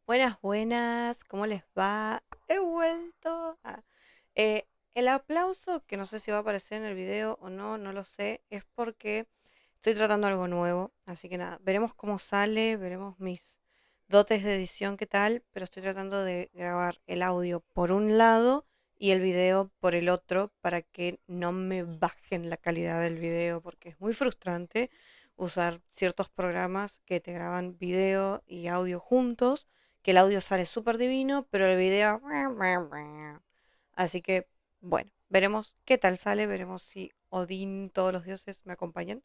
Bueno, buenas, ¿cómo les va? He vuelto. El aplauso, que no sé si va a aparecer en el video o no, no lo sé, es porque estoy tratando algo nuevo. Así que nada, veremos cómo sale, veremos mis dotes de edición, qué tal, pero estoy tratando de grabar el audio por un lado y el video por el otro para que no me bajen la calidad del video, porque es muy frustrante usar ciertos programas que te graban video y audio juntos, que el audio sale súper divino, pero el video... Así que, bueno, veremos qué tal sale, veremos si Odín, todos los dioses me acompañan.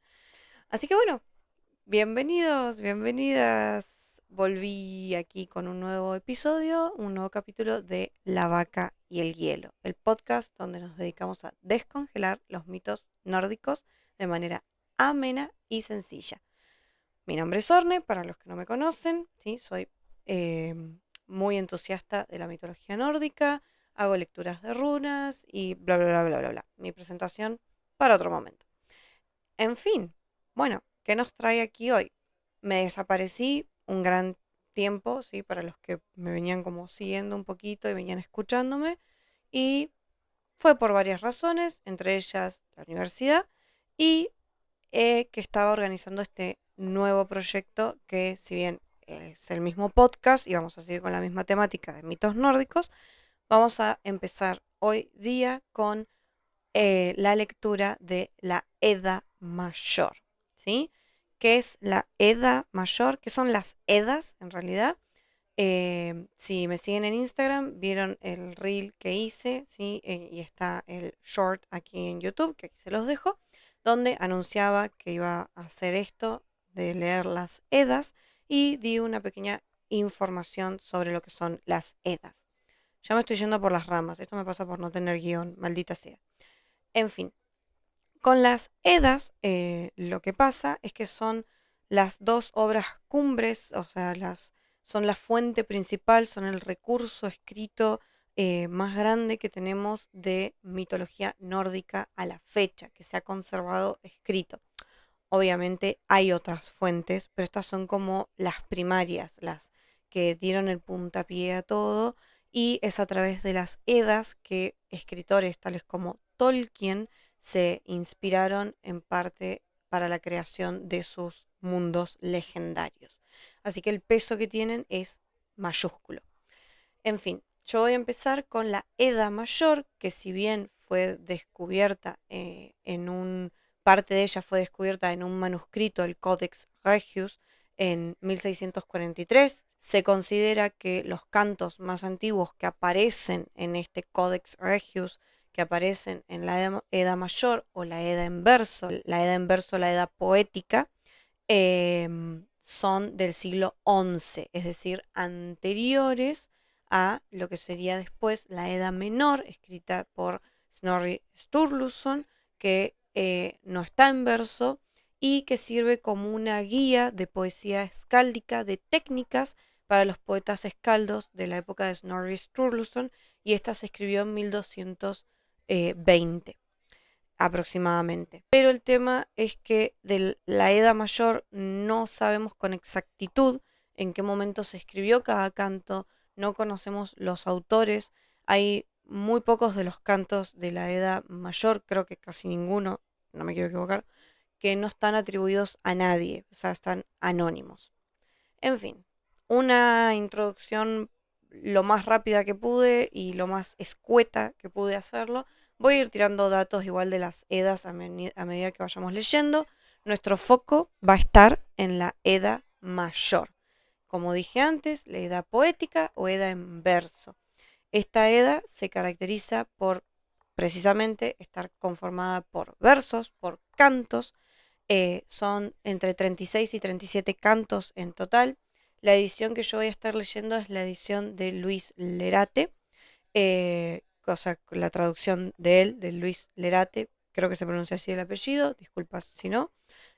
Así que bueno, bienvenidos, bienvenidas. Volví aquí con un nuevo episodio, un nuevo capítulo de La vaca y el hielo, el podcast donde nos dedicamos a descongelar los mitos nórdicos de manera amena y sencilla. Mi nombre es Orne, para los que no me conocen, ¿sí? Soy eh, muy entusiasta de la mitología nórdica, hago lecturas de runas y bla, bla, bla, bla, bla, bla. Mi presentación para otro momento. En fin, bueno, ¿qué nos trae aquí hoy? Me desaparecí un gran tiempo, ¿sí? Para los que me venían como siguiendo un poquito y venían escuchándome. Y fue por varias razones, entre ellas la universidad y que estaba organizando este nuevo proyecto que, si bien es el mismo podcast y vamos a seguir con la misma temática de mitos nórdicos, vamos a empezar hoy día con la lectura de la Edda Mayor, ¿sí? ¿Qué es la Edda Mayor? ¿Qué son las Eddas en realidad? Si me siguen en Instagram, vieron el reel que hice, ¿sí? Y está el short aquí en YouTube, que aquí se los dejo, donde anunciaba que iba a hacer esto de leer las Edas y di una pequeña información sobre lo que son las Edas. Ya me estoy yendo por las ramas, esto me pasa por no tener guión, maldita sea. En fin, con las Edas lo que pasa es que son las dos obras cumbres, o sea, son la fuente principal, son el recurso escrito más grande que tenemos de mitología nórdica a la fecha, que se ha conservado escrito. Obviamente hay otras fuentes, pero estas son como las primarias, las que dieron el puntapié a todo, y es a través de las Edas que escritores tales como Tolkien se inspiraron en parte para la creación de sus mundos legendarios. Así que el peso que tienen es mayúsculo. En fin, yo voy a empezar con la Edda Mayor, que si bien fue descubierta parte de ella fue descubierta en un manuscrito, el Codex Regius, en 1643. Se considera que los cantos más antiguos que aparecen en este Codex Regius, que aparecen en la Edda Mayor o la Edda en verso, la Edda poética, son del siglo XI, es decir, anteriores a lo que sería después la Edda Menor, escrita por Snorri Sturluson, que no está en verso y que sirve como una guía de poesía escáldica, de técnicas para los poetas escaldos de la época de Snorri Sturluson, y esta se escribió en 1220 aproximadamente. Pero el tema es que de la Edda Mayor no sabemos con exactitud en qué momento se escribió cada canto, no conocemos los autores, hay muy pocos de los cantos de la Edda Mayor, creo que casi ninguno, no me quiero equivocar, que no están atribuidos a nadie, o sea, están anónimos. En fin, una introducción lo más rápida que pude y lo más escueta que pude hacerlo. Voy a ir tirando datos igual de las Edas a medida que vayamos leyendo. Nuestro foco va a estar en la Edda Mayor. Como dije antes, la Edda poética o Edda en verso. Esta Edda se caracteriza por precisamente estar conformada por versos, por cantos. Son entre 36 y 37 cantos en total. La edición que yo voy a estar leyendo es la edición de Luis Lerate, cosa, la traducción de él, de Luis Lerate, creo que se pronuncia así el apellido, disculpas si no,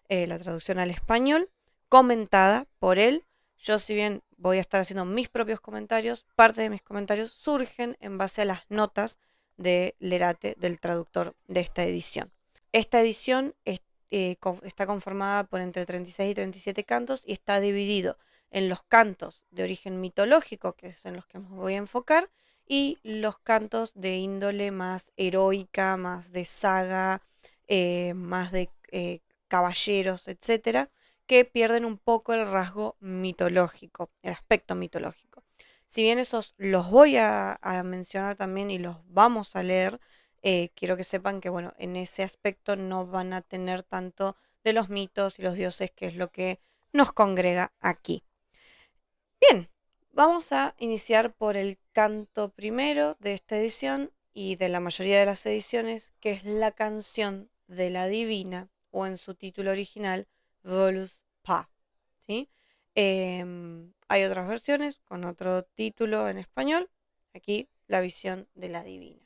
la traducción al español, comentada por él. Yo, si bien voy a estar haciendo mis propios comentarios, parte de mis comentarios surgen en base a las notas de Lerate, del traductor de esta edición. Esta edición está conformada por entre 36 y 37 cantos y está dividido en los cantos de origen mitológico, que es en los que me voy a enfocar, y los cantos de índole más heroica, más de saga, más de caballeros, etcétera, que pierden un poco el rasgo mitológico, el aspecto mitológico. Si bien esos los voy a mencionar también y los vamos a leer, quiero que sepan que, bueno, en ese aspecto no van a tener tanto de los mitos y los dioses, que es lo que nos congrega aquí. Bien, vamos a iniciar por el canto primero de esta edición y de la mayoría de las ediciones, que es la canción de la divina, o en su título original, Volus Pa. ¿Sí? Hay otras versiones con otro título en español. Aquí, la visión de la divina.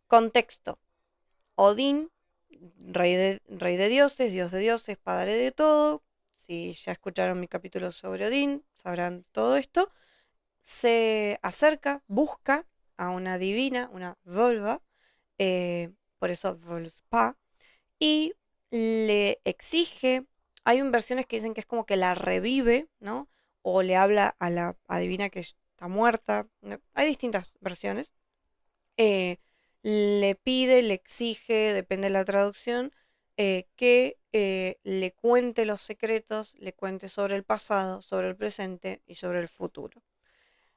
Contexto. Odín, rey de dioses, dios de dioses, padre de todo. Si ya escucharon mi capítulo sobre Odín, sabrán todo esto. Se acerca, busca a una divina, una Volva, por eso Volspa, y le exige, hay versiones que dicen que es como que la revive, ¿no? O le habla a la adivina que está muerta. Hay distintas versiones. Le pide, le exige, depende de la traducción, que le cuente los secretos, le cuente sobre el pasado, sobre el presente y sobre el futuro.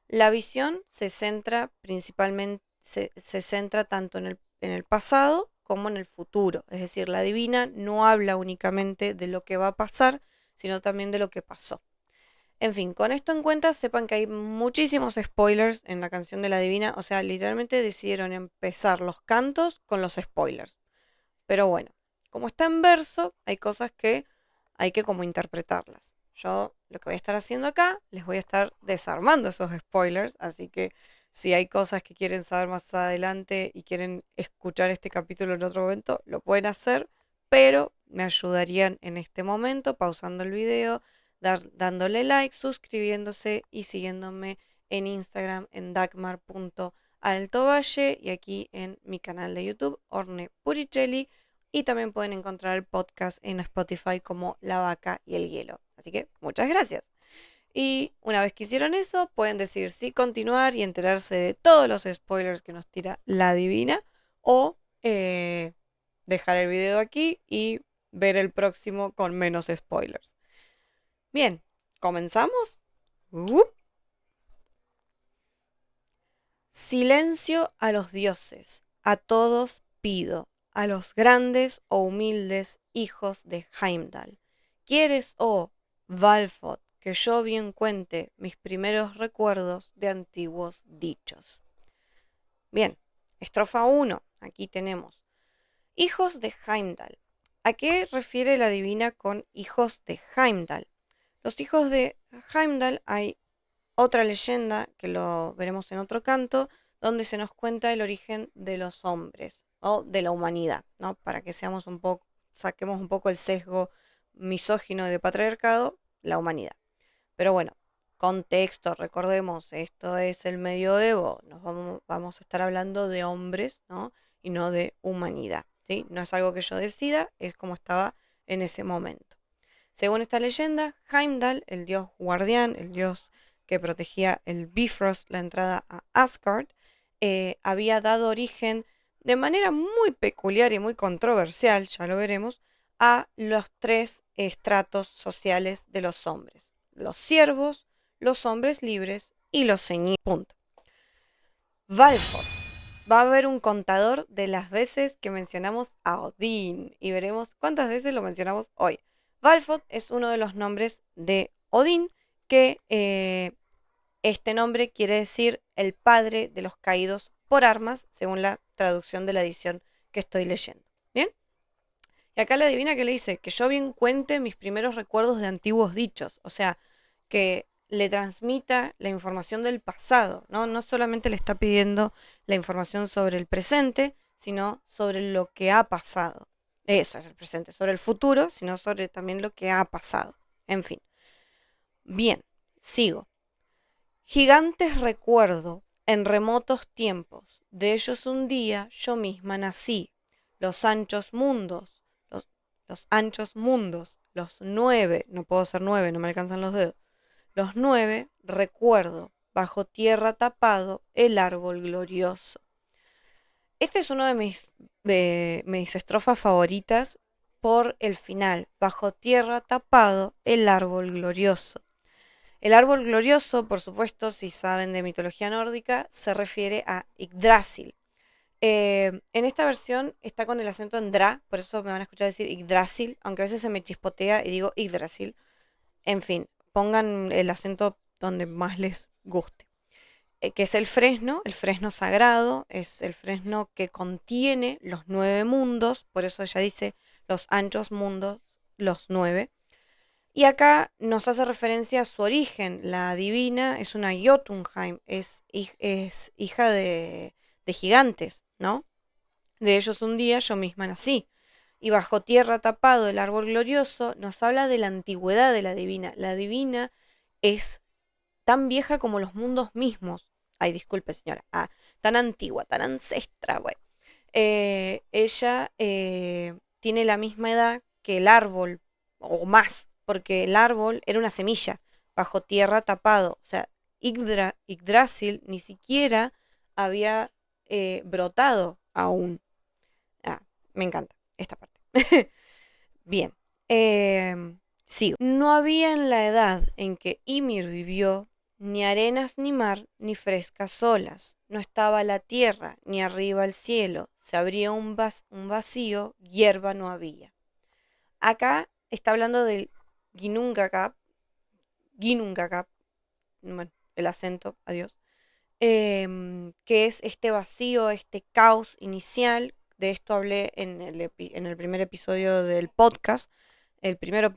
La visión se centra principalmente, se centra tanto en el pasado como en el futuro. Es decir, la divina no habla únicamente de lo que va a pasar, sino también de lo que pasó. En fin, con esto en cuenta, sepan que hay muchísimos spoilers en la canción de la divina. O sea, literalmente decidieron empezar los cantos con los spoilers. Pero bueno, como está en verso, hay cosas que hay que como interpretarlas. Yo lo que voy a estar haciendo acá, les voy a estar desarmando esos spoilers, así que si hay cosas que quieren saber más adelante y quieren escuchar este capítulo en otro momento, lo pueden hacer, pero me ayudarían en este momento pausando el video, dándole like, suscribiéndose y siguiéndome en Instagram en dagmar.altovalle y aquí en mi canal de YouTube, Orne Puricelli. Y también pueden encontrar el podcast en Spotify como La Vaca y el Hielo. Así que muchas gracias. Y una vez que hicieron eso, pueden decidir si continuar y enterarse de todos los spoilers que nos tira la divina, o dejar el video aquí y ver el próximo con menos spoilers. Bien, ¿comenzamos? Silencio a los dioses, a todos pido, a los grandes o humildes hijos de Heimdall. ¿Quieres, oh Valfot, que yo bien cuente mis primeros recuerdos de antiguos dichos? Bien, estrofa 1, aquí tenemos. Hijos de Heimdall. ¿A qué refiere la divina con hijos de Heimdall? Los hijos de Heimdall, hay otra leyenda, que lo veremos en otro canto, donde se nos cuenta el origen de los hombres o de la humanidad, ¿no? Para que seamos un poco, saquemos un poco el sesgo misógino de patriarcado, la humanidad. Pero bueno, contexto, recordemos, esto es el medioevo, vamos a estar hablando de hombres, ¿no? Y no de humanidad, ¿sí? No es algo que yo decida, es como estaba en ese momento. Según esta leyenda, Heimdall, el dios guardián, el dios que protegía el Bifrost, la entrada a Asgard, había dado origen de manera muy peculiar y muy controversial, ya lo veremos, a los tres estratos sociales de los hombres: los siervos, los hombres libres y los señores. Punto. Valfort. Va a haber un contador de las veces que mencionamos a Odín y veremos cuántas veces lo mencionamos hoy. Valfort es uno de los nombres de Odín, que este nombre quiere decir el padre de los caídos por armas, según la traducción de la edición que estoy leyendo. ¿Bien? Y acá la divina que le dice que yo bien cuente mis primeros recuerdos de antiguos dichos, o sea, que le transmita la información del pasado, ¿no? No solamente le está pidiendo la información sobre el presente, sino sobre lo que ha pasado. Eso es el presente, sobre el futuro, sino sobre también lo que ha pasado. En fin. Bien, sigo. Gigantes recuerdo en remotos tiempos, de ellos un día yo misma nací. Los anchos mundos, los anchos mundos, los 9, no puedo ser 9, no me alcanzan los dedos, los 9, recuerdo, bajo tierra tapado, el árbol glorioso. Este es uno de mis estrofas favoritas por el final, bajo tierra tapado, el árbol glorioso. El árbol glorioso, por supuesto, si saben de mitología nórdica, se refiere a Yggdrasil. En esta versión está con el acento en dra, por eso me van a escuchar decir Yggdrasil, aunque a veces se me chispotea y digo Yggdrasil. En fin, pongan el acento donde más les guste. Que es el fresno sagrado, es el fresno que contiene los 9 mundos, por eso ella dice los anchos mundos, los 9. Y acá nos hace referencia a su origen. La divina es una Jotunheim, es hija de gigantes, ¿no? De ellos un día yo misma nací. Y bajo tierra tapado el árbol glorioso nos habla de la antigüedad de la divina. La divina es tan vieja como los mundos mismos. Ay, disculpe señora. Tan antigua, tan ancestra, güey. Ella tiene la misma edad que el árbol, o más, porque el árbol era una semilla, bajo tierra tapado. O sea, Yggdrasil ni siquiera había brotado aún. Me encanta esta parte. Bien, sigo. No había en la edad en que Ymir vivió ni arenas ni mar ni frescas olas. No estaba la tierra ni arriba el cielo. Se abría un vacío, hierba no había. Acá está hablando del Ginnungagap, bueno, el acento, adiós, que es este vacío, este caos inicial. De esto hablé en el primer episodio del podcast, el primero.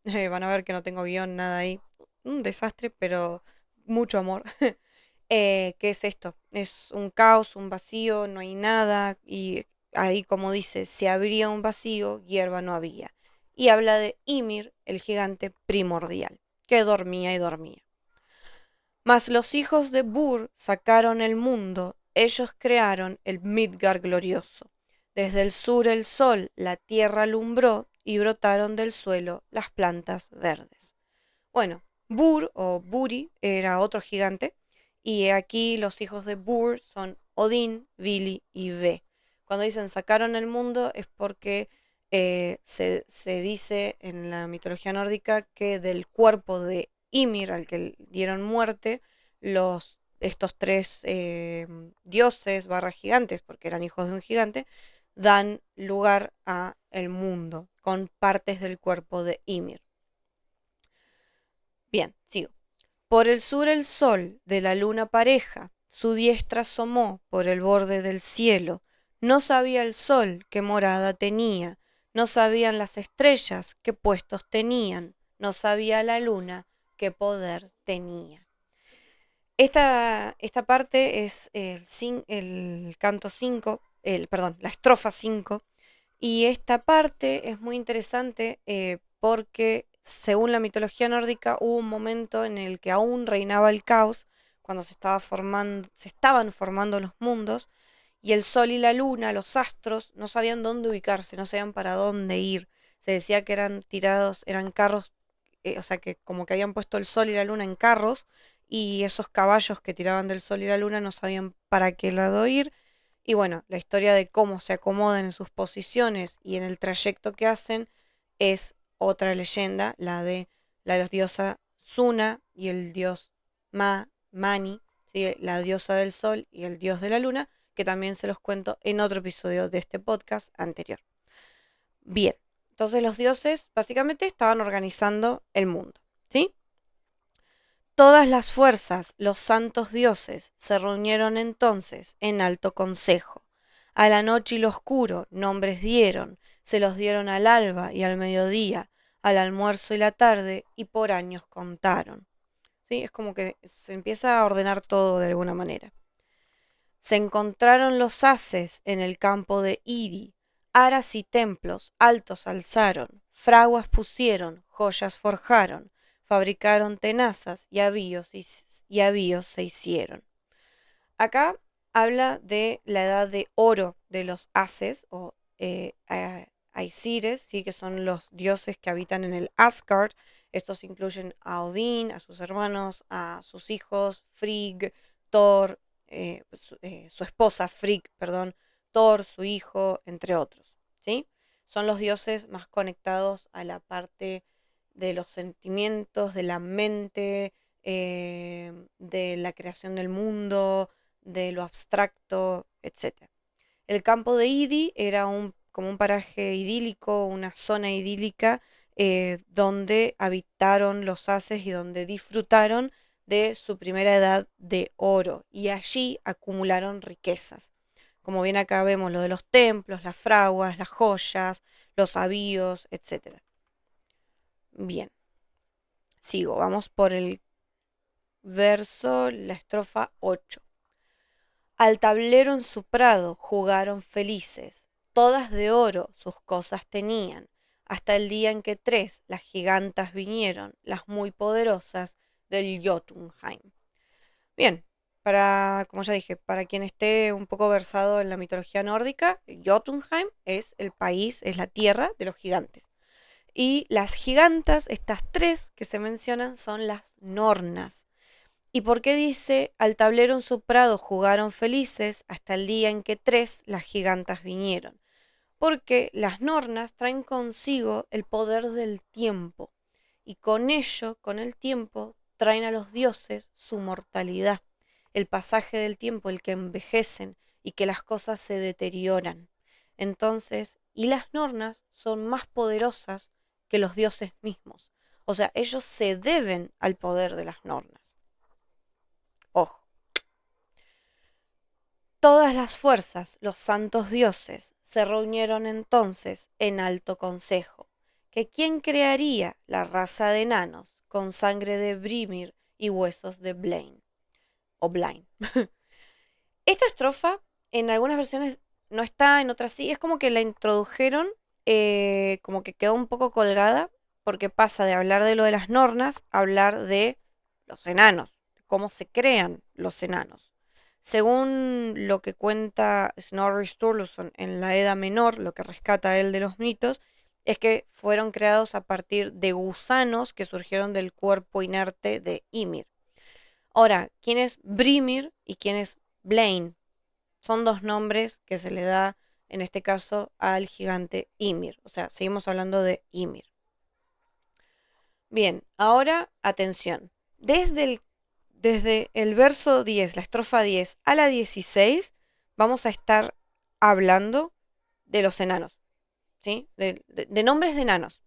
Van a ver que no tengo guión, nada ahí. Un desastre, pero mucho amor. ¿Qué es esto? Es un caos, un vacío, no hay nada. Y ahí, como dice, se abría un vacío, hierba no había. Y habla de Ymir, el gigante primordial, que dormía y dormía. Mas los hijos de Bur sacaron el mundo, ellos crearon el Midgard glorioso. Desde el sur el sol la tierra alumbró y brotaron del suelo las plantas verdes. Bueno, Bur o Buri era otro gigante y aquí los hijos de Bur son Odín, Vili y Ve. Cuando dicen sacaron el mundo es porque se dice en la mitología nórdica que del cuerpo de Ymir, al que dieron muerte, estos tres dioses barra gigantes, porque eran hijos de un gigante, dan lugar a el mundo con partes del cuerpo de Ymir. Bien, sigo. Por el sur el sol de la luna pareja, su diestra asomó por el borde del cielo. No sabía el sol qué morada tenía, no sabían las estrellas qué puestos tenían, no sabía la luna qué poder tenía. Esta parte es el canto 5, perdón, la estrofa 5, y esta parte es muy interesante porque según la mitología nórdica hubo un momento en el que aún reinaba el caos, cuando se estaban formando los mundos, y el sol y la luna, los astros, no sabían dónde ubicarse, no sabían para dónde ir. Se decía que eran tirados, eran carros, o sea que como que habían puesto el sol y la luna en carros, y esos caballos que tiraban del sol y la luna no sabían para qué lado ir. Y bueno, la historia de cómo se acomodan en sus posiciones y en el trayecto que hacen es otra leyenda, la de la diosa Suna y el dios Mani, ¿sí? La diosa del sol y el dios de la luna, que también se los cuento en otro episodio de este podcast anterior. Bien, entonces los dioses básicamente estaban organizando el mundo, ¿sí? Todas las fuerzas, los santos dioses, se reunieron entonces en alto consejo. A la noche y lo oscuro nombres dieron, se los dieron al alba y al mediodía, al almuerzo y la tarde, y por años contaron. ¿Sí? Es como que se empieza a ordenar todo de alguna manera. Se encontraron los haces en el campo de Idi, aras y templos altos alzaron, fraguas pusieron, joyas forjaron, fabricaron tenazas y avíos se hicieron. Acá habla de la edad de oro de los haces o Aesires, ¿sí? Que son los dioses que habitan en el Asgard. Estos incluyen a Odín, a sus hermanos, a sus hijos, Frigg, Thor, su esposa Frigg, perdón, Thor, su hijo, entre otros, ¿sí? Son los dioses más conectados a la parte de los sentimientos, de la mente, de la creación del mundo, de lo abstracto, etcétera. El campo de Idi era como un paraje idílico, una zona idílica donde habitaron los haces y donde disfrutaron de su primera edad de oro. Y allí acumularon riquezas. Como bien acá vemos lo de los templos, las fraguas, las joyas, los avíos, etc. Bien, sigo, vamos por el verso, la estrofa 8. Al tablero en su prado jugaron felices, todas de oro sus cosas tenían, hasta el día en que tres, las gigantas vinieron, las muy poderosas del Jotunheim. Bien, como ya dije, para quien esté un poco versado en la mitología nórdica, Jotunheim es el país, es la tierra de los gigantes. Y las gigantas, estas tres que se mencionan, son las Nornas. ¿Y por qué dice, al tablero en su prado jugaron felices hasta el día en que tres, las gigantas vinieron? Porque las Nornas traen consigo el poder del tiempo, y con ello, con el tiempo, traen a los dioses su mortalidad, el pasaje del tiempo, el que envejecen y que las cosas se deterioran. Entonces, y las Nornas son más poderosas que los dioses mismos. O sea, ellos se deben al poder de las Nornas. Ojo. Todas las fuerzas, los santos dioses, se reunieron entonces en alto consejo, que quién crearía la raza de enanos con sangre de Brimir y huesos de Blaine, o Blaine. Esta estrofa en algunas versiones no está, en otras sí, es como que la introdujeron, como que quedó un poco colgada, porque pasa de hablar de lo de las Nornas a hablar de los enanos, cómo se crean los enanos. Según lo que cuenta Snorri Sturluson en la Edda Menor, lo que rescata él de los mitos, es que fueron creados a partir de gusanos que surgieron del cuerpo inerte de Ymir. Ahora, ¿quién es Brimir y quién es Blaine? Son dos nombres que se le da, en este caso, al gigante Ymir. O sea, seguimos hablando de Ymir. Bien, ahora atención. Desde el verso 10, la estrofa 10 a la 16, vamos a estar hablando de los enanos, ¿sí? De nombres de enanos.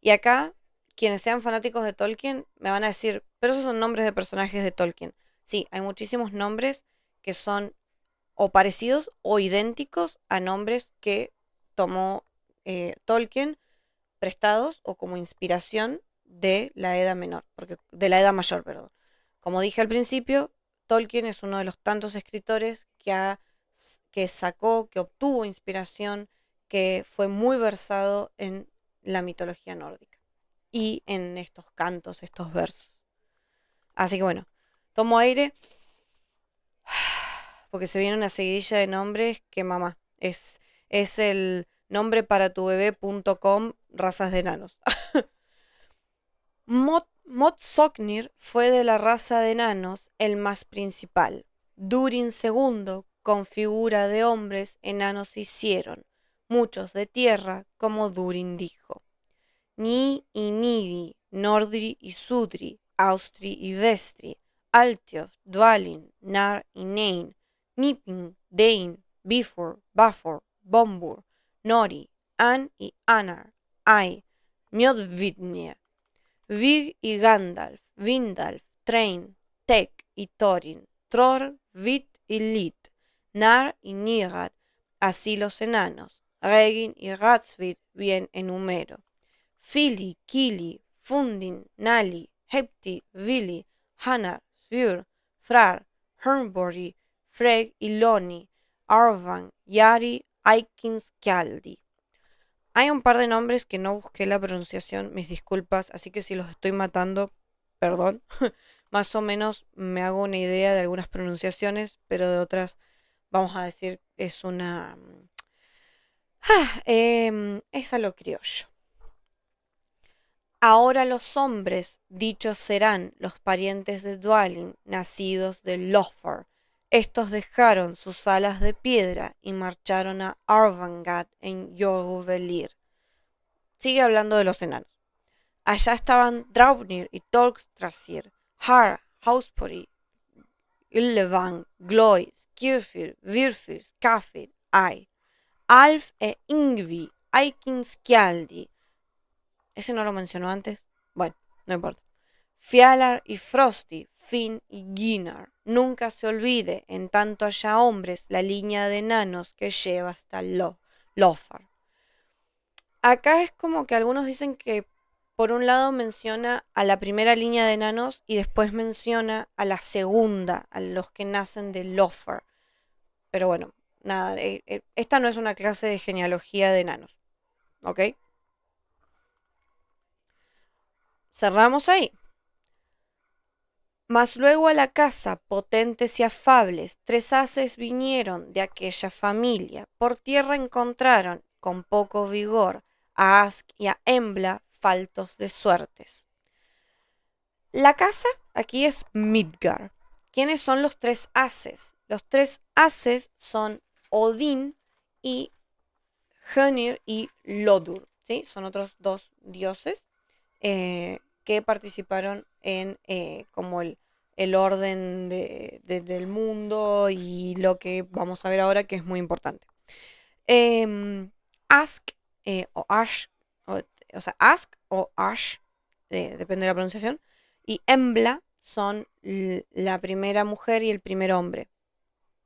Y acá, quienes sean fanáticos de Tolkien me van a decir, pero esos son nombres de personajes de Tolkien. Sí, hay muchísimos nombres que son o parecidos o idénticos a nombres que tomó Tolkien prestados o como inspiración de la Edad Menor, de la Edad Mayor, perdón. Como dije al principio, Tolkien es uno de los tantos escritores que sacó, que obtuvo inspiración, que fue muy versado en la mitología nórdica y en estos cantos, estos versos. Así que bueno, tomo aire porque se viene una seguidilla de nombres que mamá, es el nombre para tu bebé.com razas de enanos. Mod Sognir fue de la raza de enanos el más principal. Durin II, con figura de hombres, enanos hicieron, muchos de tierra, como Durin dijo. Ni y Nidi, Nordri y Sudri, Austri y Vestri, Altiof, Dvalin, Nar y Nein, Nipin, Dain, Bifor, Bafor, Bombur, Nori, An y Anar, Ai, Mjodvidnir, Vig y Gandalf, Vindalf, Train, Tek y Thorin, Tror, Vit y Lit, Nar y Nigard, así los enanos, Regin y Ratsvid bien en Humero. Fili, Kili, Fundin, Nali, Hepti, Vili, Hanar, Svur, Frar, Hernbury, Freg y Loni, Arvan, Yari, Aikins, Kjaldi. Hay un par de nombres que no busqué la pronunciación, mis disculpas, así que si los estoy matando, perdón. Más o menos me hago una idea de algunas pronunciaciones, pero de otras, vamos a decir, es una Es a lo criollo. Ahora los hombres, dichos serán los parientes de Dwalin, nacidos de Lothar. Estos dejaron sus alas de piedra y marcharon a Arvangard en Jorgvelir. Sigue hablando de los enanos. Allá estaban Draupnir y Tolkstrasir, Har, Hauspori, Illevang, Gloi, Skirfir, Virfir, Skafir, Ai, Alf e Ingvi, Aikin Skjaldi. ¿Ese no lo mencionó antes? Bueno, no importa. Fjalar y Frosty, Finn y Gunnar. Nunca se olvide, en tanto haya hombres, la línea de enanos que lleva hasta Lothar. Acá es como que algunos dicen que por un lado menciona a la primera línea de enanos y después menciona a la segunda, a los que nacen de Lothar. Pero bueno, nada, esta no es una clase de genealogía de enanos, ¿ok? Cerramos ahí. Mas luego a la casa, potentes y afables, tres haces vinieron de aquella familia. Por tierra encontraron, con poco vigor, a Ask y a Embla, faltos de suertes. La casa aquí es Midgar. ¿Quiénes son los tres haces? Los tres haces son Odín y Hönir y Lodur, ¿sí? Son otros dos dioses que participaron en como el orden del mundo y lo que vamos a ver ahora que es muy importante. Ask o Ash, o sea, Ask o Ash, depende de la pronunciación, y Embla son la primera mujer y el primer hombre.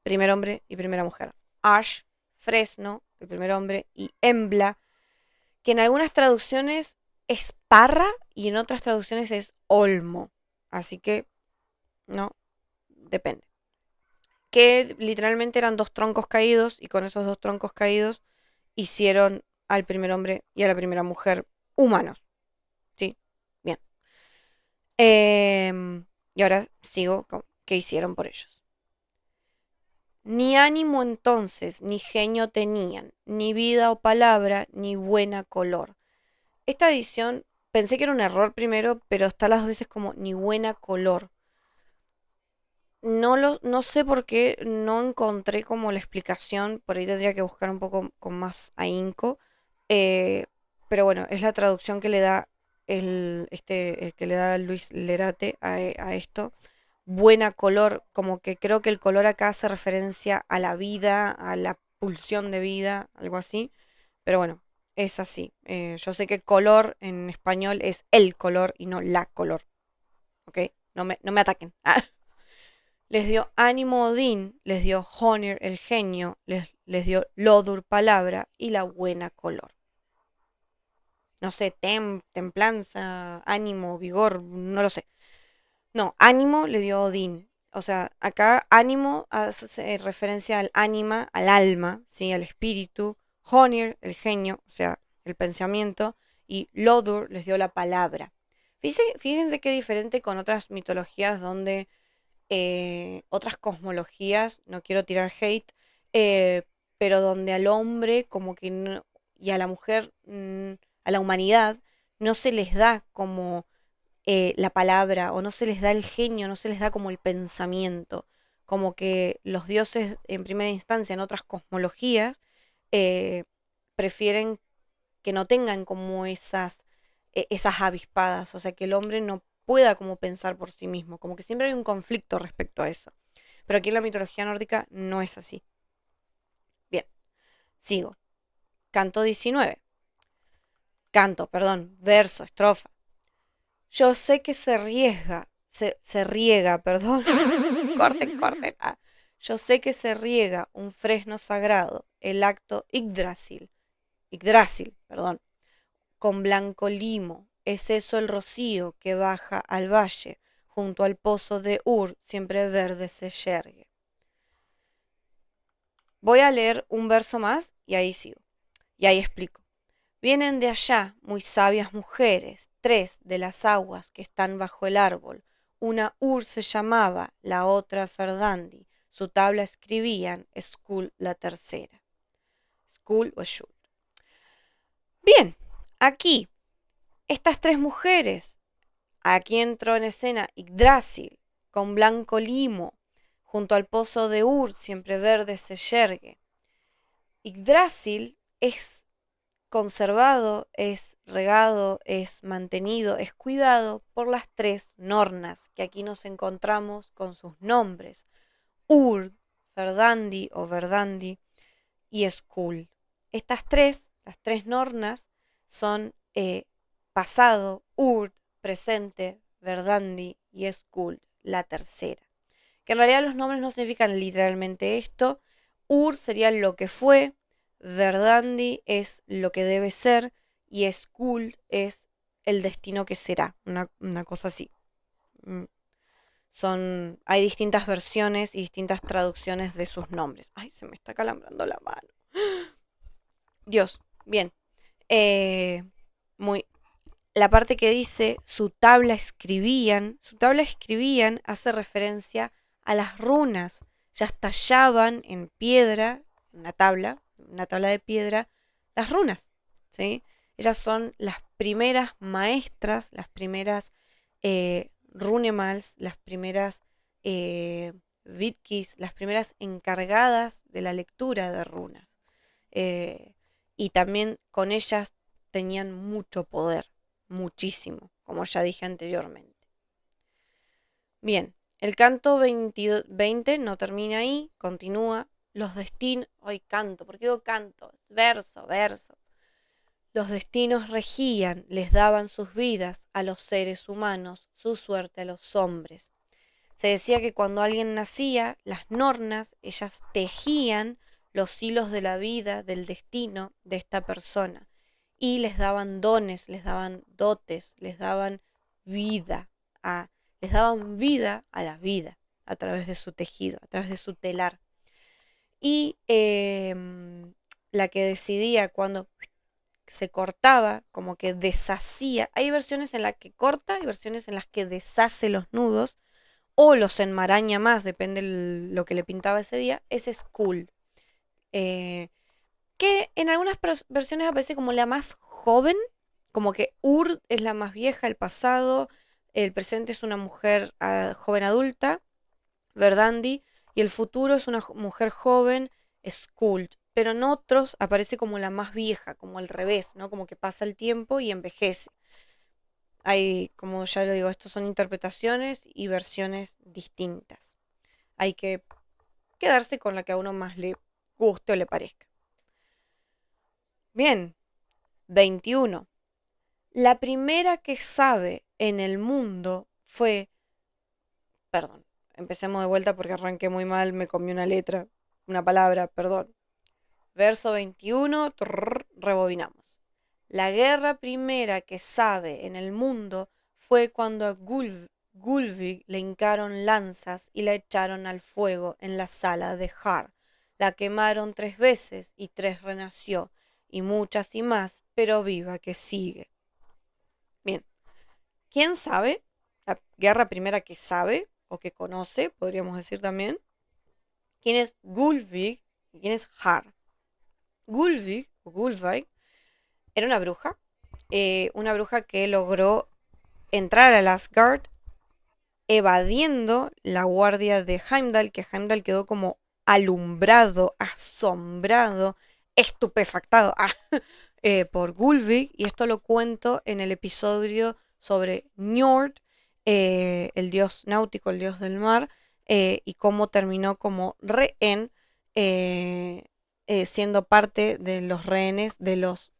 Primer hombre y primera mujer. Ash, Fresno, el primer hombre, y Embla, que en algunas traducciones es Parra y en otras traducciones es Olmo. Así que, no, depende. Que literalmente eran dos troncos caídos y con esos dos troncos caídos hicieron al primer hombre y a la primera mujer humanos. ¿Sí? Bien. Y ahora sigo con qué hicieron por ellos. Ni ánimo entonces, ni genio tenían, ni vida o palabra, ni buena color. Esta edición pensé que era un error primero, pero está a las veces como ni buena color. No sé por qué no encontré como la explicación, por ahí tendría que buscar un poco con más ahínco. eh, pero bueno, es la traducción que le da que le da Luis Lerate a esto. Buena color, como que creo que el color acá hace referencia a la vida, a la pulsión de vida, algo así. Pero bueno, es así. Yo sé que color en español es el color y no la color. ¿Ok? No me ataquen. Les dio ánimo Odín, les dio Honor el genio, les dio Lodur palabra y la buena color. No sé, templanza, ánimo, vigor, no lo sé. No, ánimo le dio Odín. O sea, acá ánimo hace referencia al ánima, al alma, ¿sí? Al espíritu. Honor, el genio, o sea, el pensamiento. Y Lodur les dio la palabra. Fíjense qué diferente con otras mitologías donde otras cosmologías, no quiero tirar hate, eh, pero donde al hombre como que y a la mujer, a la humanidad, no se les da como la palabra o no se les da el genio, no se les da como el pensamiento, como que los dioses en primera instancia en otras cosmologías eh, prefieren que no tengan como esas avispadas, o sea, que el hombre no pueda como pensar por sí mismo, como que siempre hay un conflicto respecto a eso. Pero aquí en la mitología nórdica no es así. Bien, sigo. Canto 19. Canto, perdón, verso, estrofa. Yo sé que se riega, perdón. Corten, corten. Yo sé que se riega un fresno sagrado, el acto Yggdrasil, perdón, con blanco limo. Es eso el rocío que baja al valle, junto al pozo de Ur, siempre verde se yergue. Voy a leer un verso más y ahí sigo. Y ahí explico. Vienen de allá muy sabias mujeres, tres de las aguas que están bajo el árbol. Una Ur se llamaba, la otra Ferdandi. Su tabla escribían Skul la tercera. Skul o Shul. Bien, aquí, estas tres mujeres, aquí entró en escena Yggdrasil, con blanco limo, junto al pozo de Ur, siempre verde se yergue. Yggdrasil es conservado, es regado, es mantenido, es cuidado por las tres Nornas, que aquí nos encontramos con sus nombres: Urd, Verdandi o Verdandi y Skuld. Estas tres, las tres Nornas, son pasado, Urd, presente, Verdandi y Skuld, la tercera. Que en realidad los nombres no significan literalmente esto. Ur sería lo que fue, Verdandi es lo que debe ser y Skuld es el destino que será, una cosa así. Mm, hay distintas versiones y distintas traducciones de sus nombres. Ay, se me está calambrando la mano. Dios, bien. Eh, muy, la parte que dice su tabla escribían hace referencia a las runas. Ya tallaban en piedra, una tabla de piedra, las runas, ¿sí? Ellas son las primeras maestras, las primeras runemals, las primeras vitkis, las primeras encargadas de la lectura de runas. Eh, y también con ellas tenían mucho poder, muchísimo, como ya dije anteriormente. Bien, el canto 20 no termina ahí, continúa. Los destinos, hoy canto, ¿por qué digo canto? Verso, verso. Los destinos regían, les daban sus vidas a los seres humanos, su suerte a los hombres. Se decía que cuando alguien nacía, las nornas, ellas tejían los hilos de la vida, del destino de esta persona. Y les daban dones, les daban dotes, vida a, les daban vida a la vida a través de su tejido, a través de su telar. Y la que decidía cuando se cortaba, como que deshacía. Hay versiones en las que corta y versiones en las que deshace los nudos o los enmaraña más, depende lo que le pintaba ese día. Ese es cool. Eh, que en algunas versiones aparece como la más joven, como que Ur es la más vieja, el pasado, el presente es una mujer joven adulta, Verdandi, y el futuro es una mujer joven, Skuld. Pero en otros aparece como la más vieja, como al revés, ¿no? Como que pasa el tiempo y envejece. Hay, como ya lo digo, estos son interpretaciones y versiones distintas. Hay que quedarse con la que a uno más le guste o le parezca. Bien, 21. La primera que sabe en el mundo fue... Perdón, empecemos de vuelta porque arranqué muy mal, me comí una letra, una palabra, perdón. Verso 21, rebobinamos. La guerra primera que sabe en el mundo fue cuando a Gulvig le hincaron lanzas y la echaron al fuego en la sala de Har. La quemaron 3 veces y 3 renació, y muchas y más, pero viva que sigue. Bien, ¿quién sabe? La guerra primera que sabe, o que conoce, podríamos decir también. ¿Quién es Gulvig y quién es Har? Gulvig, o Gulvig, era una bruja que logró entrar al Asgard evadiendo la guardia de Heimdall, que Heimdall quedó como alumbrado, asombrado, estupefactado por Gulvig, y esto lo cuento en el episodio sobre Njord, el dios náutico, el dios del mar, y cómo terminó como rehén, siendo parte de los rehenes de los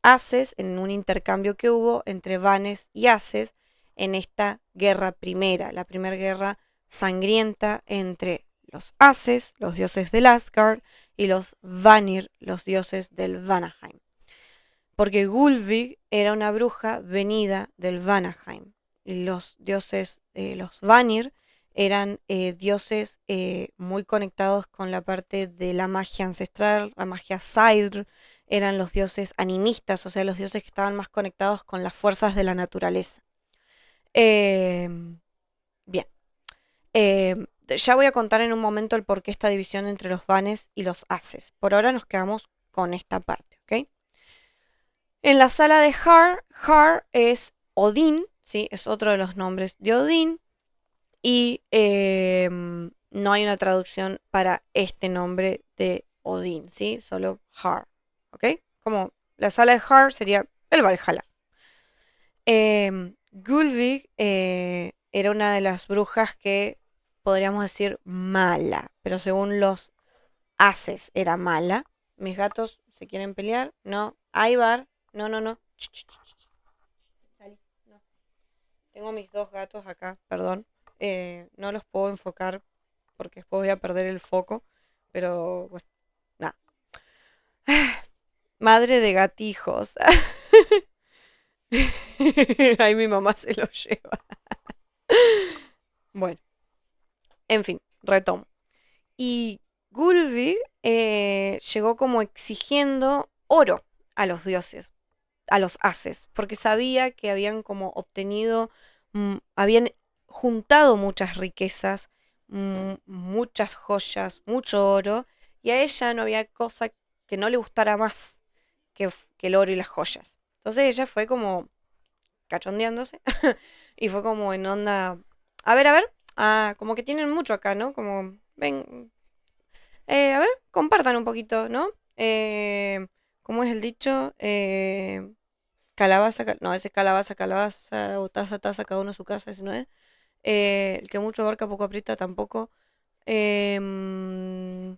Ases en un intercambio que hubo entre Vanes y Ases en esta guerra primera, la primera guerra sangrienta entre los Ases, los dioses del Asgard, y los Vanir, los dioses del Vanaheim. Porque Gulvig era una bruja venida del Vanaheim. Y los dioses, los Vanir, eran dioses muy conectados con la parte de la magia ancestral, la magia Saidr. Eran los dioses animistas, o sea, los dioses que estaban más conectados con las fuerzas de la naturaleza. Eh, bien. Ya voy a contar en un momento el por qué esta división entre los Vanes y los Ases. Por ahora nos quedamos con esta parte, ¿ok? En la sala de Har es Odín, ¿sí? Es otro de los nombres de Odín. Y no hay una traducción para este nombre de Odín, ¿sí? Solo Har, ¿ok? Como la sala de Har sería el Valhalla. Gulvig era una de las brujas que podríamos decir mala, pero según los haces era mala. Mis gatos se quieren pelear, no. Ibar, no, no, no. Salí, no. Tengo mis dos gatos acá, perdón. No los puedo enfocar porque después voy a perder el foco, pero bueno, nada. Madre de gatijos. Ahí mi mamá se lo lleva. Bueno, en fin, retomo. Y Gulvig llegó como exigiendo oro a los dioses, a los haces, porque sabía que habían como obtenido, habían juntado muchas riquezas, muchas joyas, mucho oro, y a ella no había cosa que no le gustara más que el oro y las joyas. Entonces ella fue como cachondeándose y fue como en onda, a ver, como que tienen mucho acá, ¿no? Como, ven, a ver, compartan un poquito, ¿no? ¿Cómo es el dicho? Calabaza, no, ese es calabaza, calabaza, o taza, taza, cada uno a su casa, ese no es. El que mucho abarca, poco aprieta, tampoco. El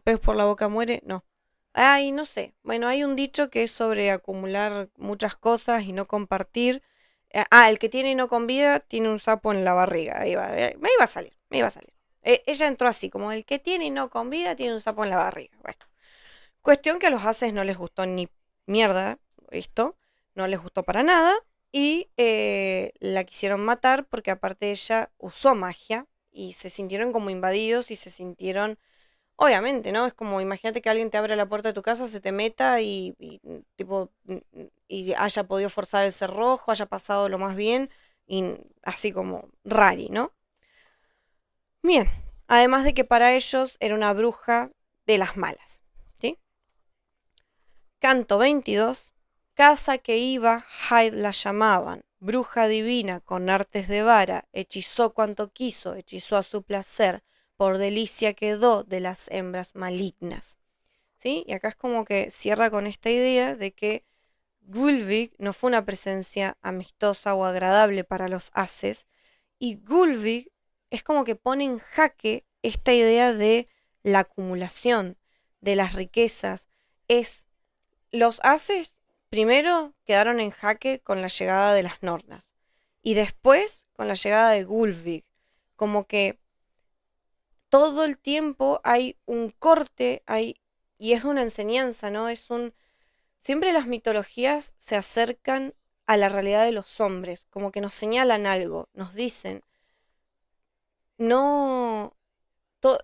pez por la boca muere, no. Ay, no sé. Bueno, hay un dicho que es sobre acumular muchas cosas y no compartir. El que tiene y no convida tiene un sapo en la barriga. Ahí va, me iba a salir, me iba a salir. Ella entró así, como el que tiene y no convida tiene un sapo en la barriga. Bueno, cuestión que a los haces no les gustó ni mierda esto, no les gustó para nada y la quisieron matar porque aparte ella usó magia y se sintieron como invadidos y se sintieron, obviamente, ¿no? Es como, imagínate que alguien te abre la puerta de tu casa, se te meta tipo, y haya podido forzar el cerrojo, haya pasado lo más bien y así como rari, ¿no? Bien, además de que para ellos era una bruja de las malas, ¿sí? Canto 22. Casa que iba, Hyde la llamaban, bruja divina con artes de vara, hechizó cuanto quiso, hechizó a su placer, por delicia quedó de las hembras malignas. ¿Sí? Y acá es como que cierra con esta idea de que Gulvig no fue una presencia amistosa o agradable para los haces, y Gulvig es como que pone en jaque esta idea de la acumulación de las riquezas. Es los Ases primero quedaron en jaque con la llegada de las Nornas y después con la llegada de Gulvig. Como que todo el tiempo hay un corte, y es una enseñanza, ¿no? Siempre las mitologías se acercan a la realidad de los hombres, como que nos señalan algo, nos dicen, no,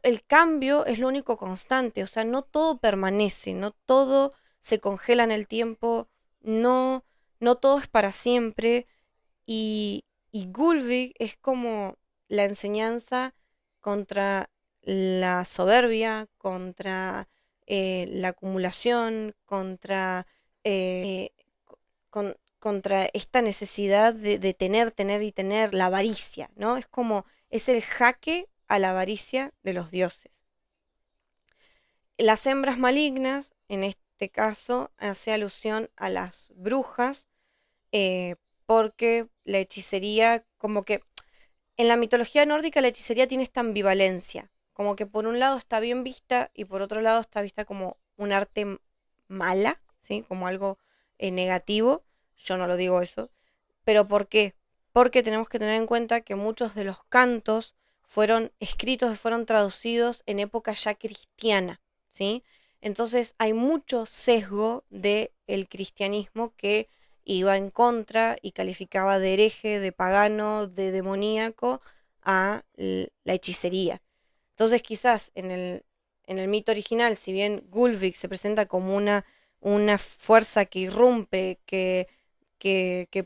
el cambio es lo único constante, o sea, no todo permanece, no todo se congela en el tiempo, no, no todo es para siempre, y Gulvig es como la enseñanza contra la soberbia, contra la acumulación, contra esta necesidad de tener y tener, la avaricia, ¿no? Es como, es el jaque a la avaricia de los dioses. Las hembras malignas, en este caso, hace alusión a las brujas, eh, porque la hechicería, como que en la mitología nórdica la hechicería tiene esta ambivalencia, como que por un lado está bien vista y por otro lado está vista como un arte mala, ¿sí? Como algo negativo. Yo no lo digo eso. ¿Pero por qué? Porque tenemos que tener en cuenta que muchos de los cantos fueron escritos y fueron traducidos en época ya cristiana, ¿sí? Entonces hay mucho sesgo del cristianismo que iba en contra y calificaba de hereje, de pagano, de demoníaco a la hechicería. Entonces quizás en el mito original, si bien Gulvik se presenta como una fuerza que irrumpe, que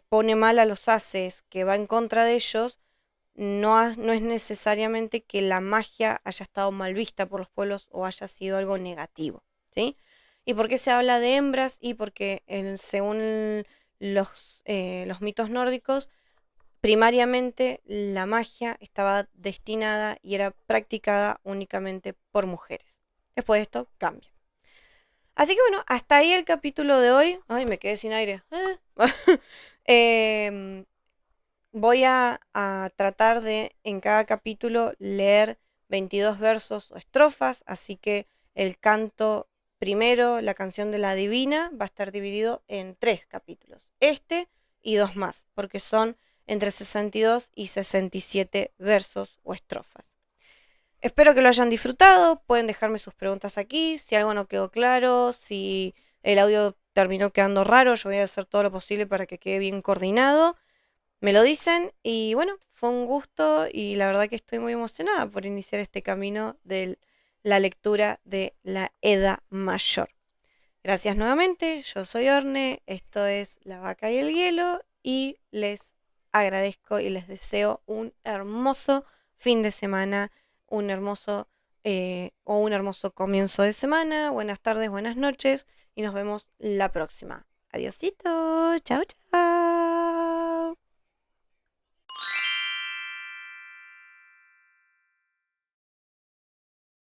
pone mal a los haces, que va en contra de ellos, no es necesariamente que la magia haya estado mal vista por los pueblos o haya sido algo negativo, ¿sí? ¿Y por qué se habla de hembras? Y porque según los mitos nórdicos, primariamente la magia estaba destinada y era practicada únicamente por mujeres. Después de esto cambia. Así que bueno, hasta ahí el capítulo de hoy. Ay, me quedé sin aire. Em, Voy a tratar de en cada capítulo leer 22 versos o estrofas, así que el canto primero, la canción de la divina, va a estar dividido en 3 capítulos. Este y 2 más, porque son entre 62 y 67 versos o estrofas. Espero que lo hayan disfrutado, pueden dejarme sus preguntas aquí, si algo no quedó claro, si el audio terminó quedando raro, yo voy a hacer todo lo posible para que quede bien coordinado. Me lo dicen y bueno, fue un gusto y la verdad que estoy muy emocionada por iniciar este camino de la lectura de la Edda Mayor. Gracias nuevamente, yo soy Orne, esto es La Vaca y el Hielo y les agradezco y les deseo un hermoso fin de semana, un hermoso o un hermoso comienzo de semana, buenas tardes, buenas noches y nos vemos la próxima. Adiosito, chao chao.